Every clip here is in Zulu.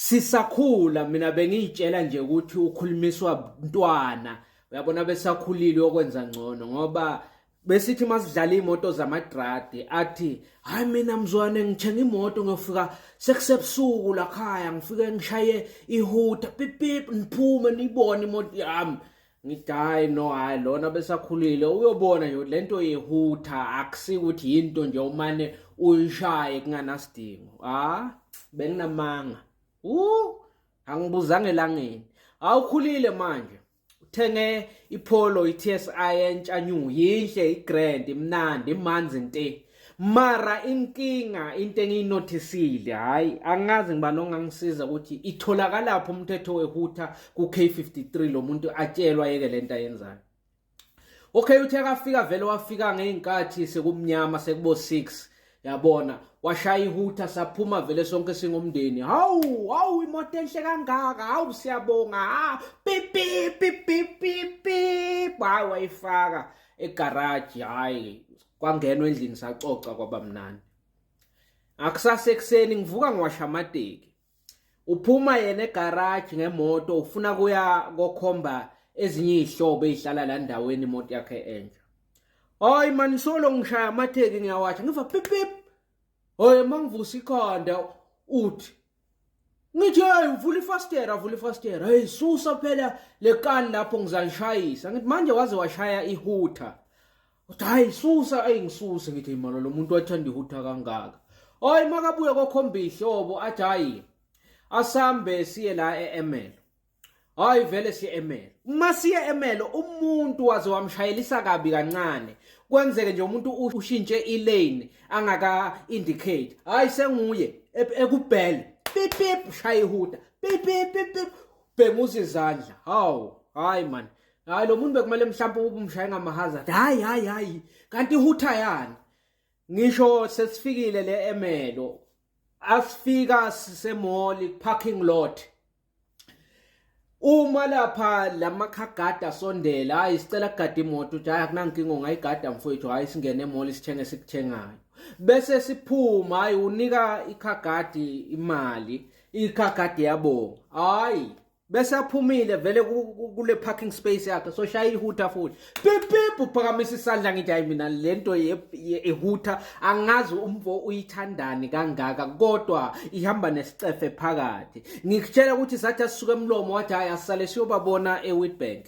Sisakhula mina bengitshela nje ukuthi ukhulumiswa mntwana uyabona besakhulile okwenza ngcono ngoba besithi masidlala imoto zamadradi athi hayi mina mzwane ngithenga imoto ngiyofika sekusebusuku la khaya ngifike ngishaye ihuta pip pip niphume nibone imoto yami ngithi hayi no hayi lona besakhulile uyobona nje lento yehuta akusikuthi into nje umane uyishaye kunganasidingo benginamanga angibuzange langeni awukhulile manje uthenge iPolo iTSI entshanyu yinhle iGrand imnandi imanzi nte mara inkinga into engiyinotisile hayi angazi ngiba nongangisiza ukuthi itholakala lapho umthetho wehuta ku-K53 lo muntu atshelwa yeke lento ayenzayo. Okay uthe kafika vele wafika ngeinkathi sekumnyama sekubo 6 yabona washaya ihuta saphuma vele sonke singomndeni hawu imoto enhle kangaka hawu siyabonga pip pip pip pip pip wayifaka egarage hayi kwangenwa endlini sacoca kwaba mnandi. Akusase ekseni ngivuka ngiwasha amateki uphuma yena egarage ngemoto ufuna kuya kokhomba ezinye izihlobo ezihlala la ndaweni imoto yakhe entsha. Hayi man solo ngishaya amatheki ngiyawasha ngiva pip pip. Hoye mangivusa ikhanda uthi ngithi hey vula ifastera hey susa phela lekani lapho ngizalishayisa ngithi manje waze washaya ihuta. Uthi hayi susa ngisuse ngithi imalo lo muntu wathanda ihuta kangaka. Hayi makabuye kokhomba ihlobo athi hayi asambe siye la eML. Hayi vele siye eML. Uma siye eML umuntu waze wamshayelisa kabi kancane. Kwenzeke nje umuntu ushintshe ilane angaka indicate. Hayi senguye ekubhele. Pip pip shaya ihuta. Pip pip pip pip bhenguza izandla. Hayi man. Hayi lo muntu bekumele mhlawumbe ubumshaya ngamahazard. Hayi. Kanti ihuta yani? Ngisho sesifikile le eMelo. Asifika sisemall parking lot. Uma lapha lamakhagada sondela hayi sicela kugada imoto uthi hayi akunankinga ongayigada mfowethu hayi singene emall sithenge sikuthengayo bese siphuma hayi unika ikhagadi imali ikhagadi yabonga hayi bese aphumile vele kule parking space yakhe so shaya ihuta futhi pip pip uphakamisa isandla ngithi hayi mina lento yehuta angazi umvo uyithandani kangaka kodwa ihamba nesicefe phakathi ngikutshela ukuthi sathi asisuka emlomo wathi hayi asale siyobabona eWitbank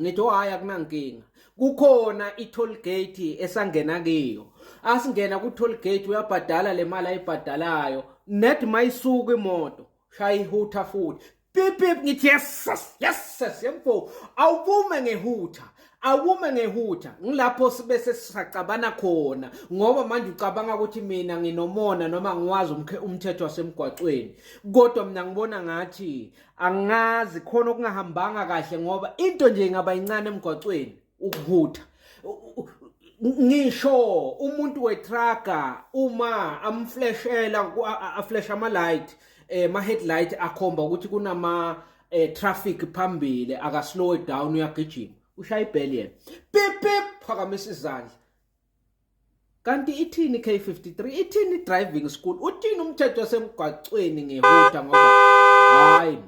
ngithi hayi akunankinga kukhona i-toll gate esangena kiyo asingena ku-toll gate uyabhadala le mali ayibhadalayo net mayisuka imoto shaya ihuta futhi pip pip ngithi yes yemfo awubume ngehuta ngilapho sibese sisacabana khona ngoba manje ucabanga ukuthi mina nginomona noma ngiwazi umthetho wasemgwaqweni kodwa mina ngibona ngathi angazi khona okungahambanga kahle ngoba into nje ingaba incane emgwaqweni ukuhuta ngisho umuntu wetracker uma amflashela aflash ama light ma headlight akhomba ukuthi kunama traffic phambili aka slow it down uyagijima ushaya ibheli yena pip pip phakamisa izandla kanti ithini K53 ithini driving school uthini umthetho wasemgwaqweni ngehuta ngoba hayi